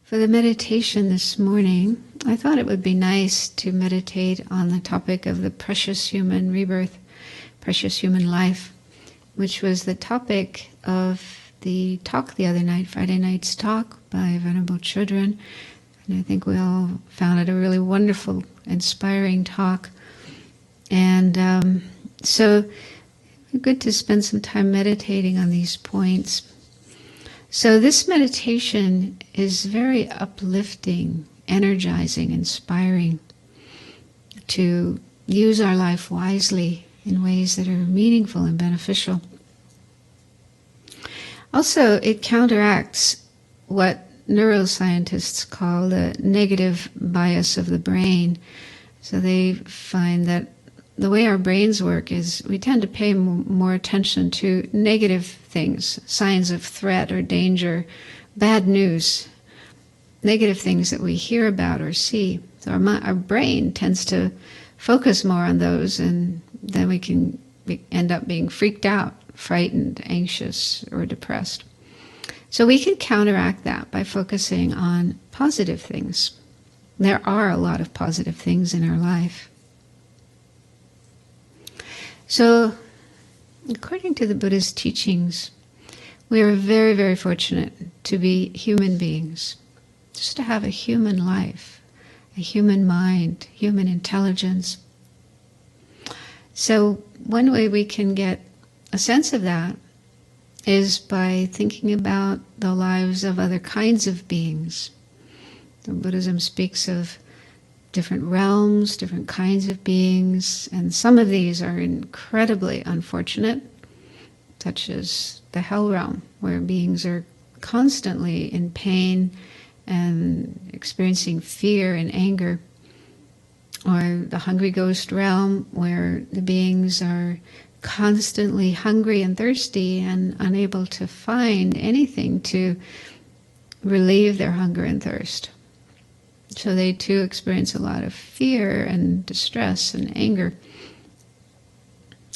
For the meditation this morning, I thought it would be nice to meditate on the topic of the precious human rebirth, precious human life, which was the topic of the talk the other night, Friday night's talk by Venerable Children. And I think we all found it a really wonderful, inspiring talk. And so it's good to spend some time meditating on these points. So this meditation is very uplifting, energizing, inspiring to use our life wisely in ways that are meaningful and beneficial. Also, it counteracts what neuroscientists call the negative bias of the brain. So they find that the way our brains work is we tend to pay more attention to negative things, signs of threat or danger, bad news, negative things that we hear about or see. So our brain tends to focus more on those, and then we can end up being freaked out, frightened, anxious, or depressed. So we can counteract that by focusing on positive things. There are a lot of positive things in our life. So, according to the Buddha's teachings, we are very, very fortunate to be human beings, just to have a human life, a human mind, human intelligence. So, one way we can get a sense of that is by thinking about the lives of other kinds of beings. The Buddhism speaks of different realms, different kinds of beings, and some of these are incredibly unfortunate, such as the hell realm, where beings are constantly in pain and experiencing fear and anger, or the hungry ghost realm, where the beings are constantly hungry and thirsty and unable to find anything to relieve their hunger and thirst. So they too experience a lot of fear and distress and anger.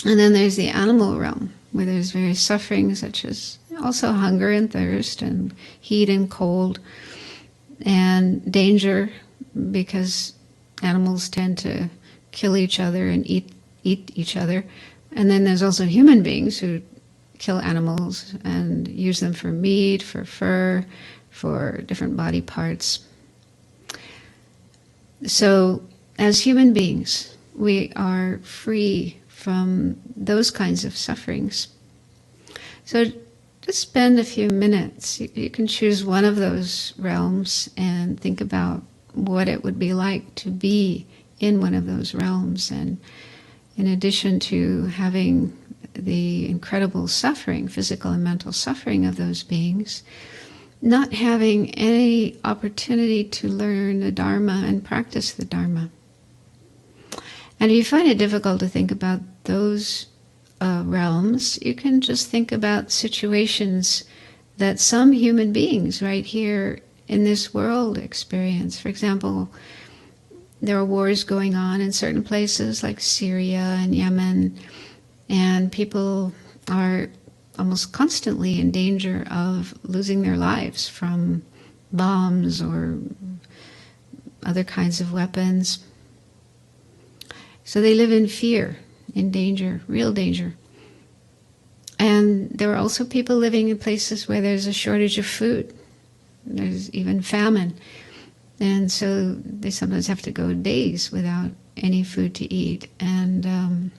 And then there's the animal realm, where there's various sufferings such as also hunger and thirst and heat and cold and danger, because animals tend to kill each other and eat each other. And then there's also human beings who kill animals and use them for meat, for fur, for different body parts. So, as human beings, we are free from those kinds of sufferings. So, just spend a few minutes. You can choose one of those realms and think about what it would be like to be in one of those realms. And in addition to having the incredible suffering, physical and mental suffering of those beings, not having any opportunity to learn the Dharma and practice the Dharma. And if you find it difficult to think about those realms, you can just think about situations that some human beings right here in this world experience. For example, there are wars going on in certain places like Syria and Yemen, and people are almost constantly in danger of losing their lives from bombs or other kinds of weapons. So they live in fear, in danger, real danger. And there are also people living in places where there's a shortage of food. There's even famine. And so they sometimes have to go days without any food to eat and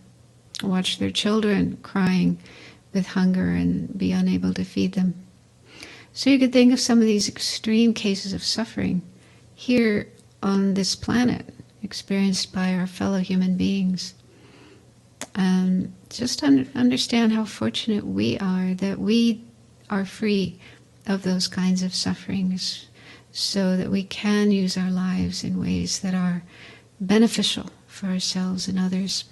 watch their children crying with hunger and be unable to feed them. So you could think of some of these extreme cases of suffering here on this planet, experienced by our fellow human beings. And just understand how fortunate we are that we are free of those kinds of sufferings, so that we can use our lives in ways that are beneficial for ourselves and others.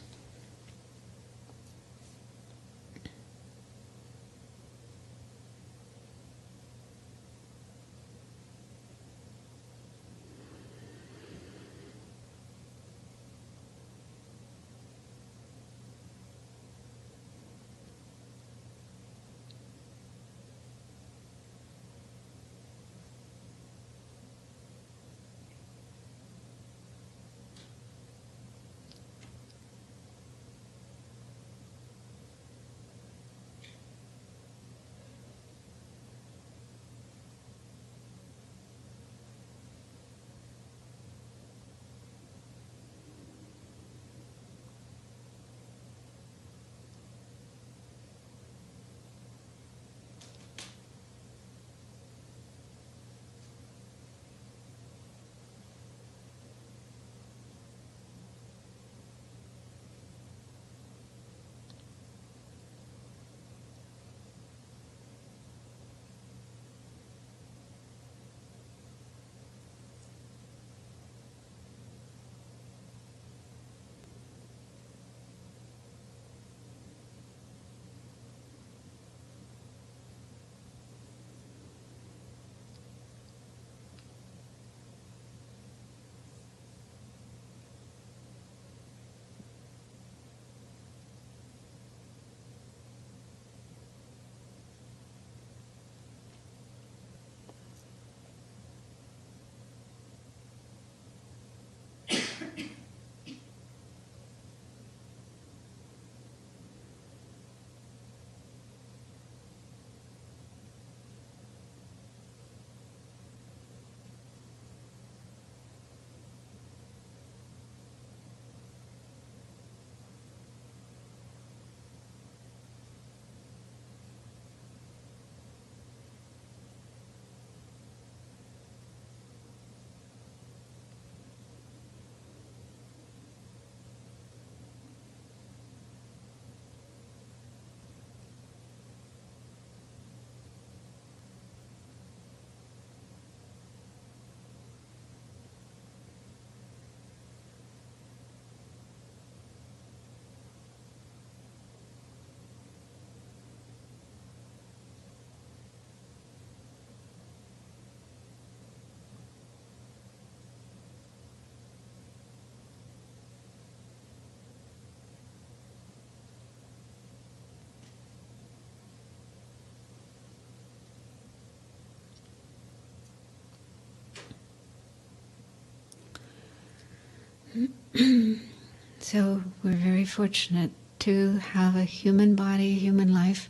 So we're very fortunate to have a human body, human life.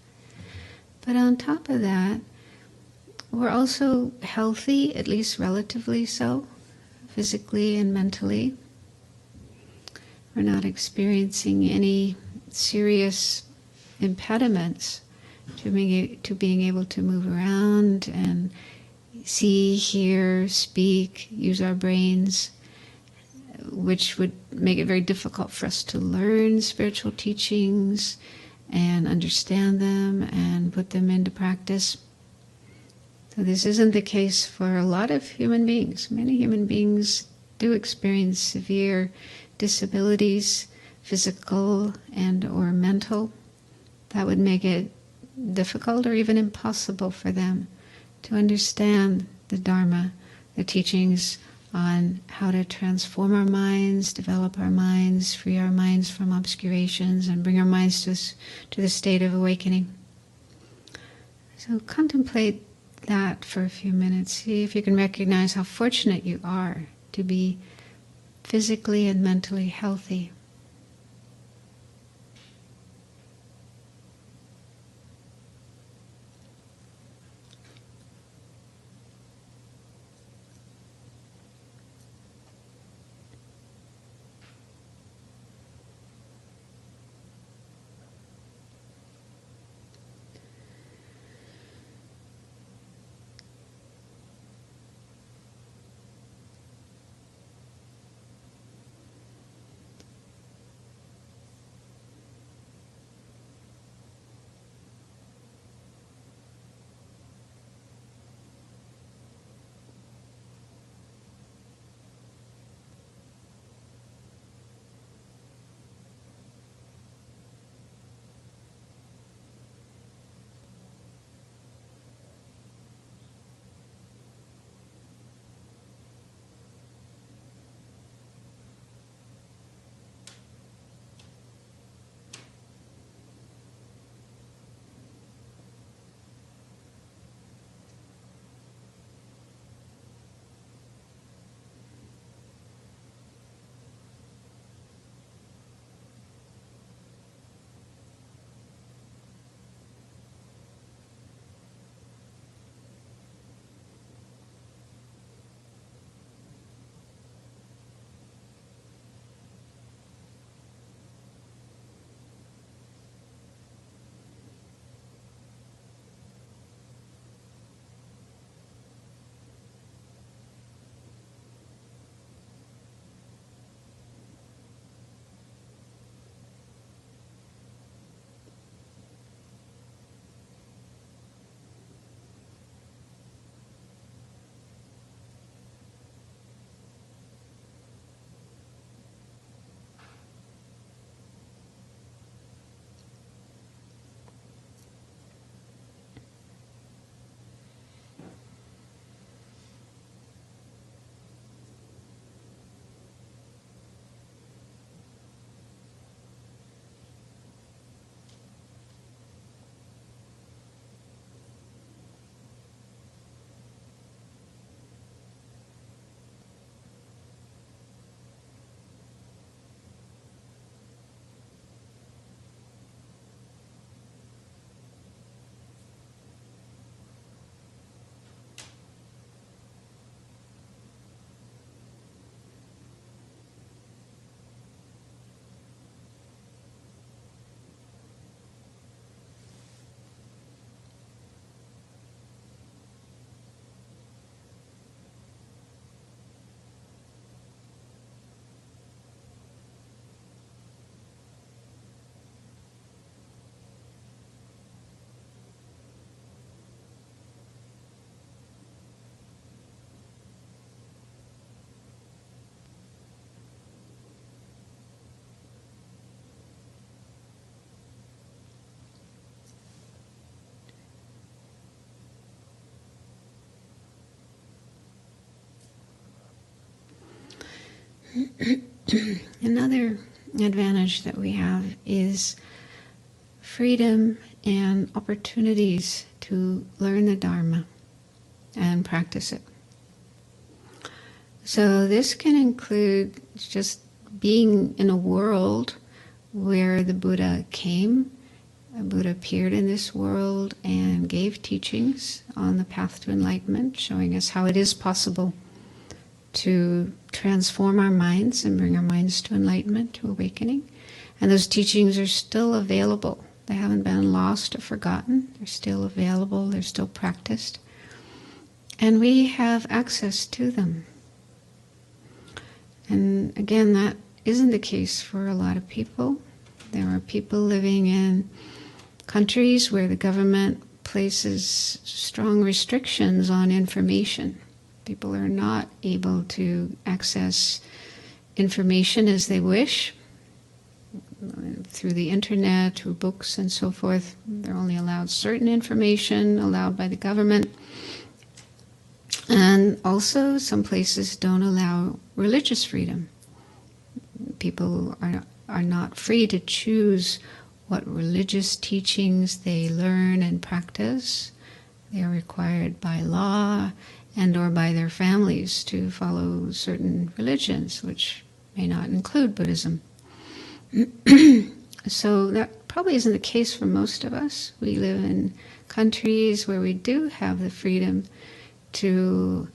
But on top of that, we're also healthy, at least relatively so, physically and mentally. We're not experiencing any serious impediments to being able to move around and see, hear, speak, use our brains, which would make it very difficult for us to learn spiritual teachings and understand them and put them into practice. So this isn't the case for a lot of human beings. Many human beings do experience severe disabilities, physical and or mental, that would make it difficult or even impossible for them to understand the Dharma, the teachings on how to transform our minds, develop our minds, free our minds from obscurations, and bring our minds to the state of awakening. So contemplate that for a few minutes. See if you can recognize how fortunate you are to be physically and mentally healthy. Another advantage that we have is freedom and opportunities to learn the Dharma and practice it. So this can include just being in a world where the Buddha came. The Buddha appeared in this world and gave teachings on the path to enlightenment, showing us how it is possible to transform our minds and bring our minds to enlightenment, to awakening. And those teachings are still available. They haven't been lost or forgotten. They're still available. They're still practiced. And we have access to them. And again, that isn't the case for a lot of people. There are people living in countries where the government places strong restrictions on information. People are not able to access information as they wish through the internet, through books and so forth. They're only allowed certain information allowed by the government. And also some places don't allow religious freedom. People are not free to choose what religious teachings they learn and practice. They are required by law and or by their families to follow certain religions, which may not include Buddhism. So that probably isn't the case for most of us. We live in countries where we do have the freedom to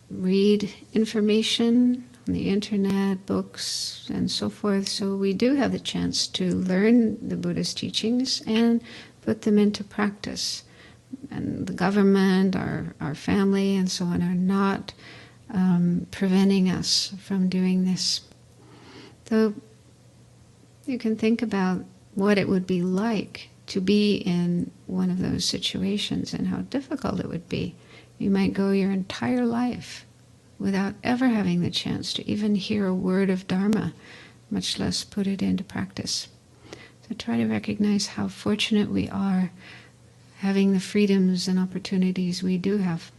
read information on the internet, books, and so forth. So we do have the chance to learn the Buddha's teachings and put them into practice. And the government, our family, and so on are not preventing us from doing this. So you can think about what it would be like to be in one of those situations and how difficult it would be. You might go your entire life without ever having the chance to even hear a word of Dharma, much less put it into practice. So try to recognize how fortunate we are having the freedoms and opportunities we do have.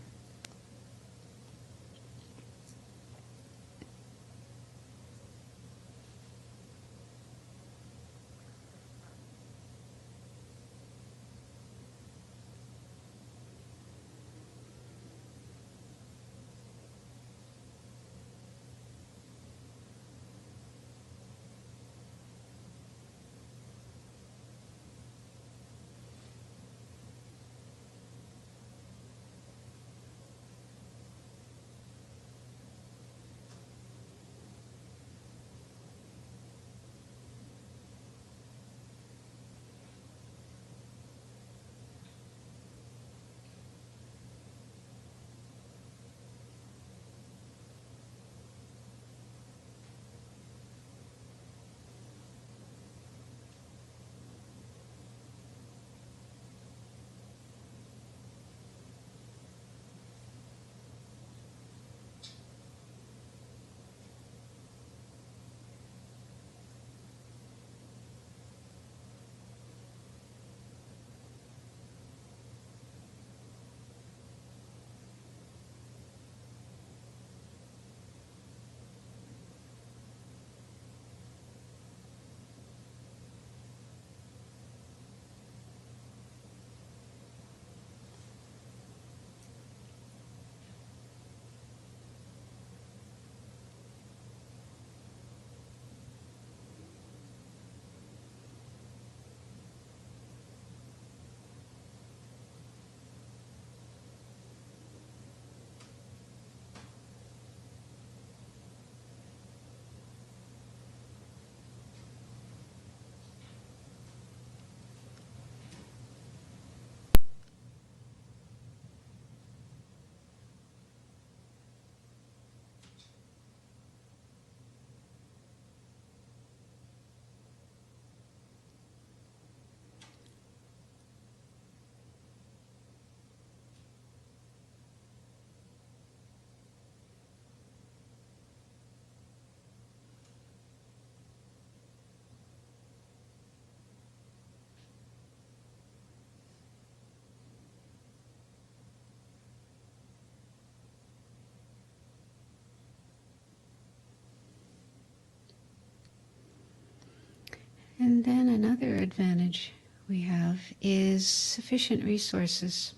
And then another advantage we have is sufficient resources: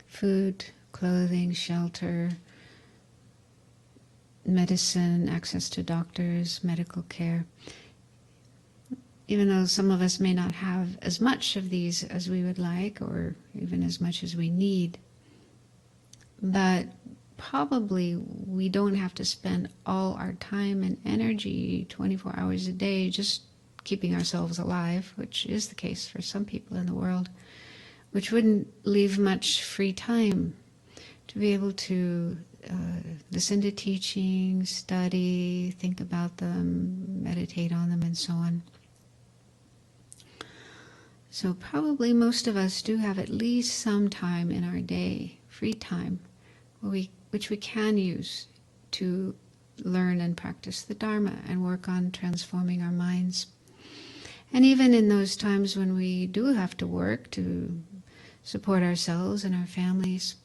food, clothing, shelter, medicine, access to doctors, medical care. Even though some of us may not have as much of these as we would like, or even as much as we need, but probably we don't have to spend all our time and energy 24 hours a day just keeping ourselves alive, which is the case for some people in the world, which wouldn't leave much free time to be able to listen to teachings, study, think about them, meditate on them, and so on. So probably most of us do have at least some time in our day, free time, which we can use to learn and practice the Dharma and work on transforming our minds. And even in those times when we do have to work to support ourselves and our families,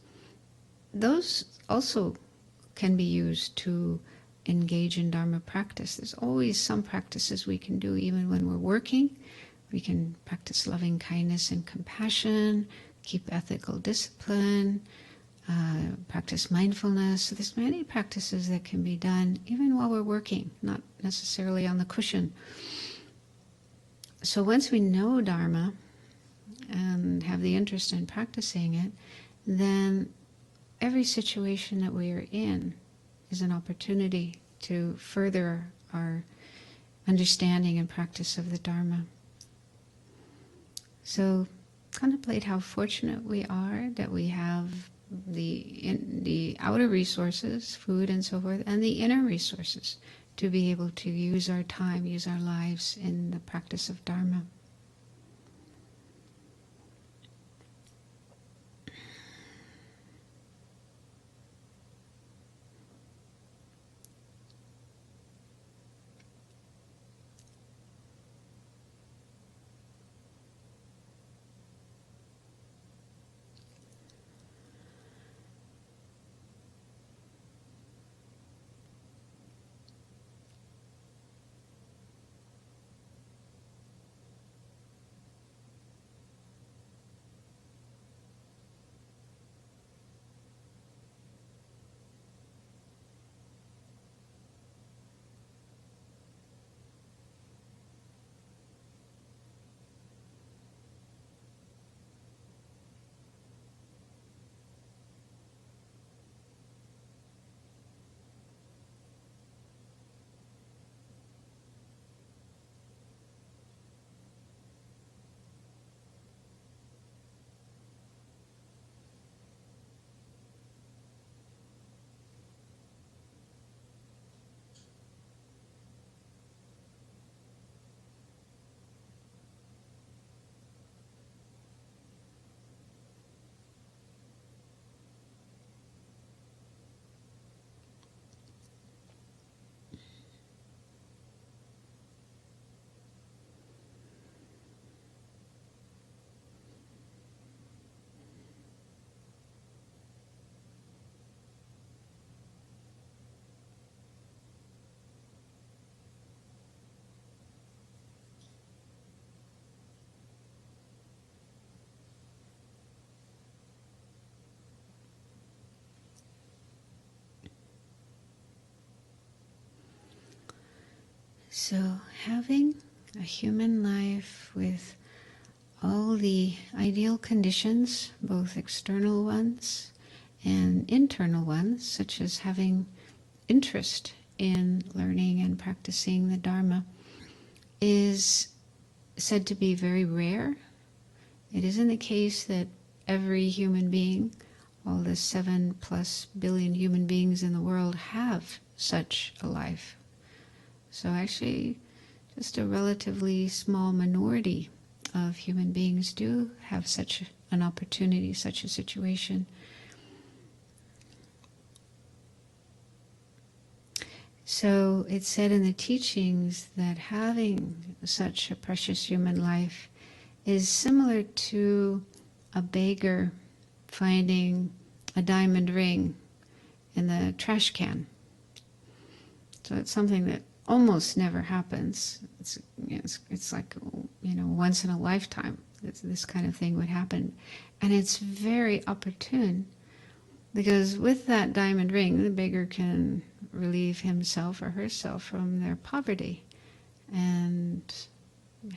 those also can be used to engage in Dharma practice. There's always some practices we can do even when we're working. We can practice loving kindness and compassion, keep ethical discipline, practice mindfulness. So there's many practices that can be done even while we're working, not necessarily on the cushion. So once we know Dharma and have the interest in practicing it, then every situation that we are in is an opportunity to further our understanding and practice of the Dharma. So contemplate how fortunate we are that we have the outer resources, food and so forth, and the inner resources to be able to use our time, use our lives in the practice of Dharma. So having a human life with all the ideal conditions, both external ones and internal ones, such as having interest in learning and practicing the Dharma, is said to be very rare. It isn't the case that every human being, all the 7+ billion human beings in the world, have such a life. So actually, just a relatively small minority of human beings do have such an opportunity, such a situation. So it's said in the teachings that having such a precious human life is similar to a beggar finding a diamond ring in the trash can. So it's something that almost never happens. It's like, once in a lifetime this kind of thing would happen. And it's very opportune Because with that diamond ring, the beggar can relieve himself or herself from their poverty and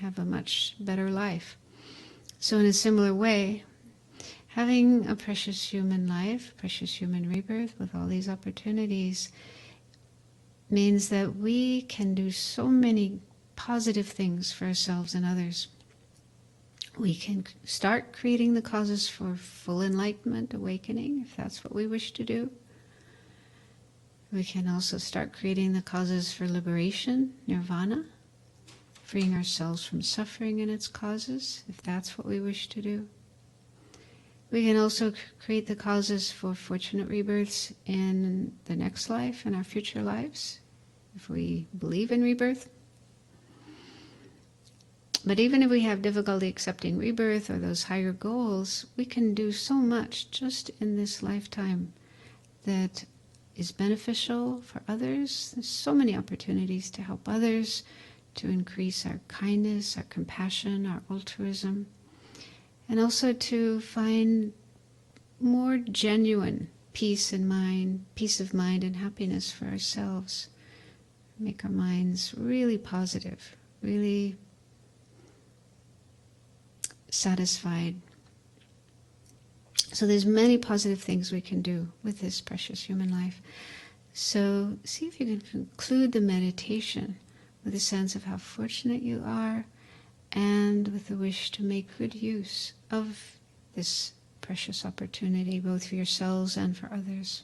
have a much better life. So in a similar way, having a precious human life, precious human rebirth with all these opportunities means that we can do so many positive things for ourselves and others. We can start creating the causes for full enlightenment, awakening, if that's what we wish to do. We can also start creating the causes for liberation, nirvana, freeing ourselves from suffering and its causes, if that's what we wish to do. We can also create the causes for fortunate rebirths in the next life and our future lives, if we believe in rebirth. But even if we have difficulty accepting rebirth or those higher goals, we can do so much just in this lifetime that is beneficial for others. There's so many opportunities to help others, to increase our kindness, our compassion, our altruism, and also to find more genuine peace of mind and happiness for ourselves. Make our minds really positive, really satisfied. So there's many positive things we can do with this precious human life. So see if you can conclude the meditation with a sense of how fortunate you are and with the wish to make good use of this precious opportunity, both for yourselves and for others.